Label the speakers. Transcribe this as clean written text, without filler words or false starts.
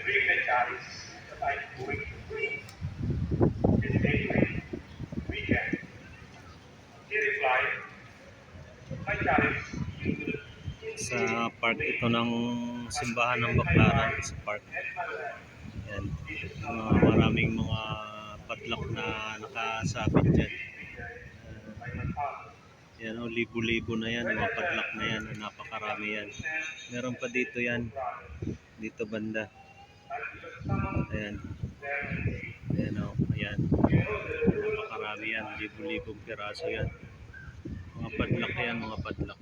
Speaker 1: bring the chalice that I'm going to bring. In any way we can. He replied, my chalice you will
Speaker 2: Sa park ito ng simbahan ng Baclaran, sa park. Yan. Maraming mga padlock na nakasabit dyan. Yan o, libo-libo na yan, mga padlock na yan, napakarami yan. Meron pa dito yan, dito banda. Ayan. Ayan o, ayan. Napakarami yan, libo-libong piraso yan. Mga padlock yan, mga padlock.